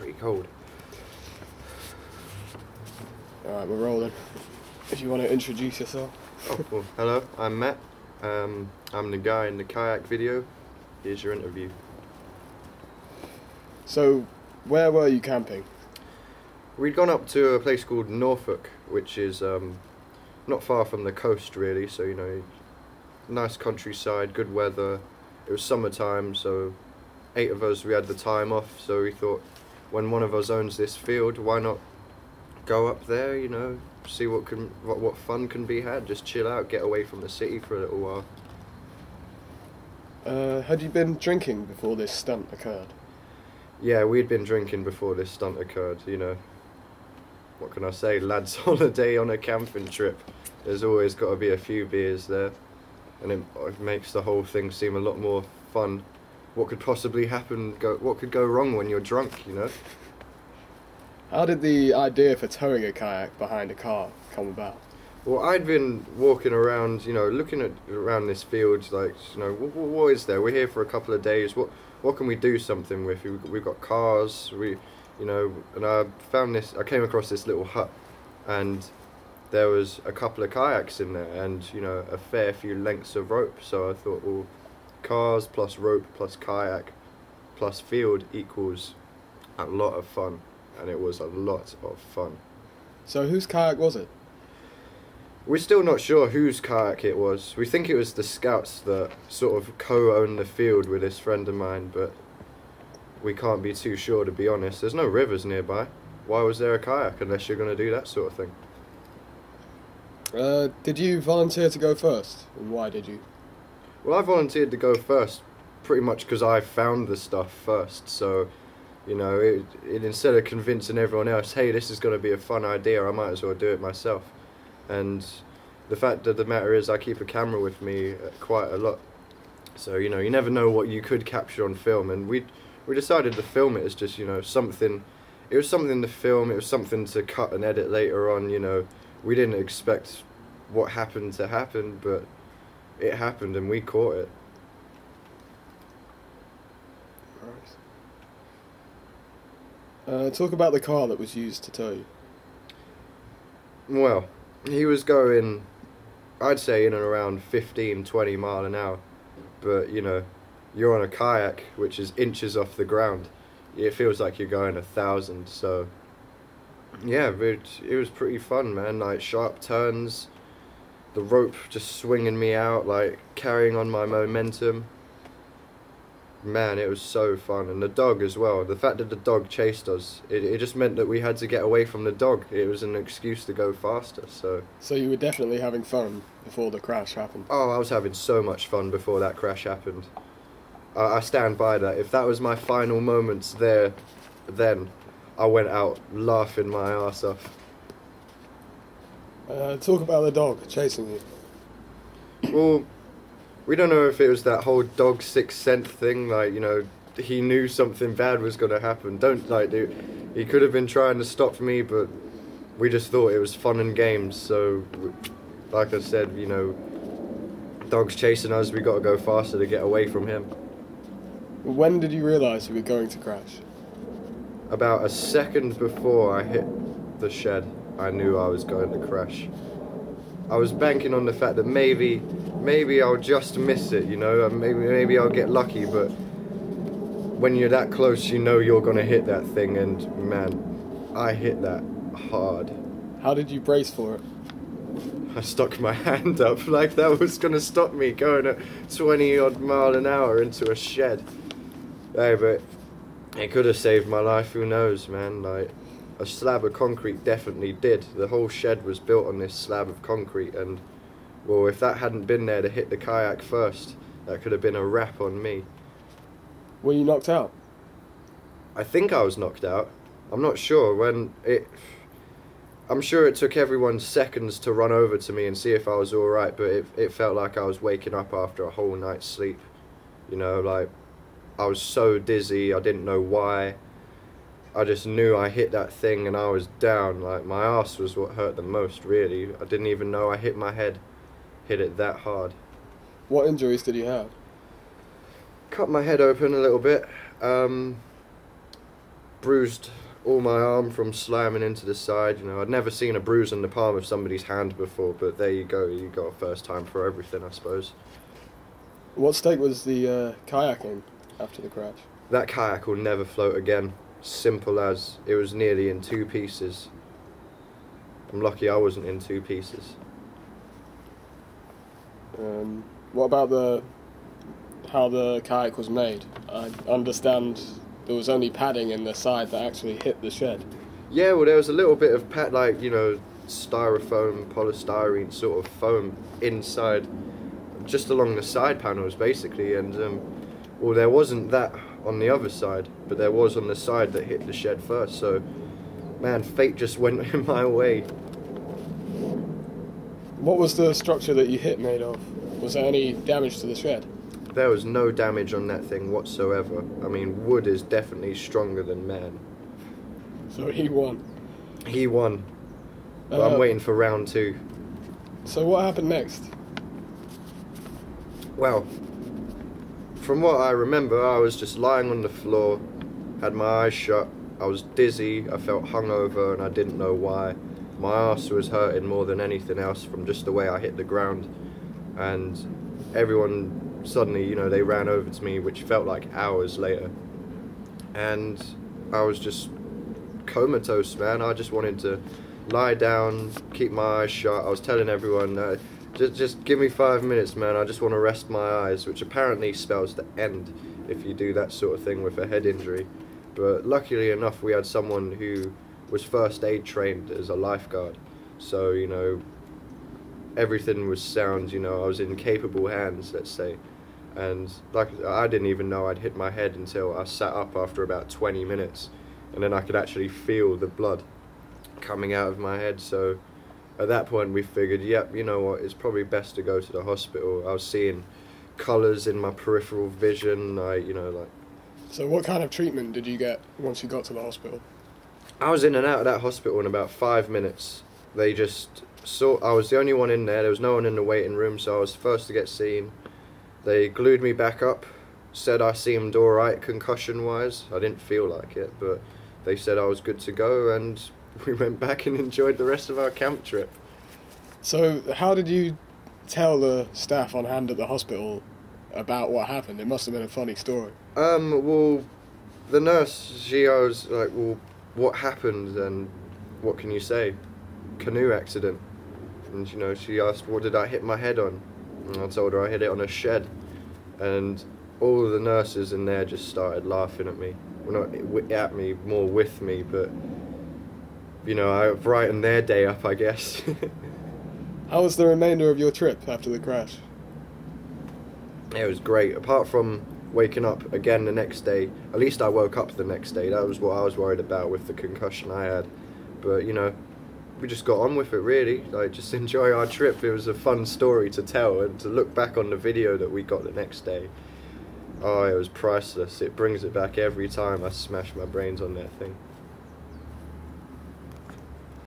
pretty cold. Alright, we're rolling. If you want to introduce yourself. Oh, well, hello, I'm Matt. I'm the guy in the kayak video. Here's your interview. So, where were you camping? We'd gone up to a place called Norfolk, which is not far from the coast really, so you know, nice countryside, good weather. It was summertime, so 8 of us, we had the time off, so we thought when one of us owns this field, why not go up there, you know, see what fun can be had, just chill out, get away from the city for a little while. Had you been drinking before this stunt occurred? Yeah, we'd been drinking before this stunt occurred, you know. What can I say, lads holiday on a camping trip. There's always got to be a few beers there, and it makes the whole thing seem a lot more fun. What could possibly happen, what could go wrong when you're drunk, you know? How did the idea for towing a kayak behind a car come about? Well, I'd been walking around, you know, looking around this field, like, you know, what is there? We're here for a couple of days. What can we do something with? We've got cars. You know, and I came across this little hut, and there was a couple of kayaks in there, and you know, a fair few lengths of rope. So I thought, well, cars plus rope plus kayak plus field equals a lot of fun, and it was a lot of fun. So whose kayak was it? We're still not sure whose kayak it was. We think it was the scouts that sort of co-own the field with this friend of mine, but we can't be too sure, to be honest. There's no rivers nearby. Why was there a kayak unless you're going to do that sort of thing? Did you volunteer to go first? And why did you? Well, I volunteered to go first pretty much because I found the stuff first. So, you know, it instead of convincing everyone else, hey, this is going to be a fun idea, I might as well do it myself. And the fact of the matter is I keep a camera with me quite a lot. So, you know, you never know what you could capture on film. And we decided to film it as just, you know, something. It was something to film, it was something to cut and edit later on, you know. We didn't expect what happened to happen, but it happened and we caught it. Right. Talk about the car that was used to tow you. Well, he was going, I'd say, in and around 15, 20 mile an hour. But, you know, you're on a kayak, which is inches off the ground. It feels like you're going 1,000, so yeah, it was pretty fun, man. Like, sharp turns, the rope just swinging me out, like, carrying on my momentum. Man, it was so fun. And the dog as well. The fact that the dog chased us, it just meant that we had to get away from the dog. It was an excuse to go faster, so... So you were definitely having fun before the crash happened? Oh, I was having so much fun before that crash happened. I stand by that. If that was my final moments there, then I went out laughing my arse off. Talk about the dog chasing you. Well, we don't know if it was that whole dog sixth sense thing, like, you know, he knew something bad was going to happen. He could have been trying to stop me, but we just thought it was fun and games. So, like I said, you know, dog's chasing us, we got to go faster to get away from him. When did you realise you were going to crash? About a second before I hit the shed, I knew I was going to crash. I was banking on the fact that maybe I'll just miss it, you know, maybe I'll get lucky, but when you're that close, you know you're going to hit that thing, and man, I hit that hard. How did you brace for it? I stuck my hand up like that was going to stop me going at 20 odd mile an hour into a shed. Hey, but it could have saved my life, who knows, man. Like, a slab of concrete definitely did. The whole shed was built on this slab of concrete, and well, if that hadn't been there to hit the kayak first, that could have been a wrap on me. Were you knocked out? I think I was knocked out. I'm not sure. I'm sure it took everyone seconds to run over to me and see if I was alright, but it felt like I was waking up after a whole night's sleep. You know, like, I was so dizzy, I didn't know why. I just knew I hit that thing and I was down. Like, my arse was what hurt the most, really. I didn't even know I hit my head. Hit it that hard. What injuries did you have? Cut my head open a little bit. bruised all my arm from slamming into the side. You know, I'd never seen a bruise on the palm of somebody's hand before, but there you go. You got a first time for everything, I suppose. What state was the kayak in after the crash? That kayak will never float again. Simple as. It was nearly in 2 pieces. I'm lucky I wasn't in 2 pieces. What about how the kayak was made? I understand there was only padding in the side that actually hit the shed. Yeah, well, there was a little bit of styrofoam, polystyrene sort of foam inside, just along the side panels, basically. And well, there wasn't that on the other side, but there was on the side that hit the shed first. So, man, fate just went in my way. What was the structure that you hit made of? Was there any damage to the shed? There was no damage on that thing whatsoever. I mean, wood is definitely stronger than man. So he won. He won. But I'm waiting for round 2. So what happened next? Well, from what I remember, I was just lying on the floor, had my eyes shut, I was dizzy, I felt hungover, and I didn't know why. My arse was hurting more than anything else from just the way I hit the ground. And everyone suddenly, you know, they ran over to me, which felt like hours later. And I was just comatose, man. I just wanted to lie down, keep my eyes shut. I was telling everyone, just give me 5 minutes, man. I just want to rest my eyes, which apparently spells the end if you do that sort of thing with a head injury. But luckily enough, we had someone who was first aid trained as a lifeguard. So, you know, everything was sound, you know, I was in capable hands, let's say. And like, I didn't even know I'd hit my head until I sat up after about 20 minutes. And then I could actually feel the blood coming out of my head. So at that point we figured, yep, you know what, it's probably best to go to the hospital. I was seeing colours in my peripheral vision, So what kind of treatment did you get once you got to the hospital? I was in and out of that hospital in about 5 minutes. They just saw, I was the only one in there was no one in the waiting room, so I was first to get seen. They glued me back up, said I seemed alright concussion-wise. I didn't feel like it, but they said I was good to go, and we went back and enjoyed the rest of our camp trip. So how did you tell the staff on hand at the hospital about what happened? It must have been a funny story. Well, the nurse, I was like, well, what happened, and what can you say? Canoe accident. And, you know, she asked, what did I hit my head on? And I told her I hit it on a shed. And all of the nurses in there just started laughing at me. Well, not at me, more with me, but, you know, I brightened their day up, I guess. How was the remainder of your trip after the crash? It was great. Apart from waking up again the next day, at least I woke up the next day. That was what I was worried about with the concussion I had. But, you know, we just got on with it, really. Like, just enjoy our trip. It was a fun story to tell, and to look back on the video that we got the next day. Oh, it was priceless. It brings it back every time I smash my brains on that thing.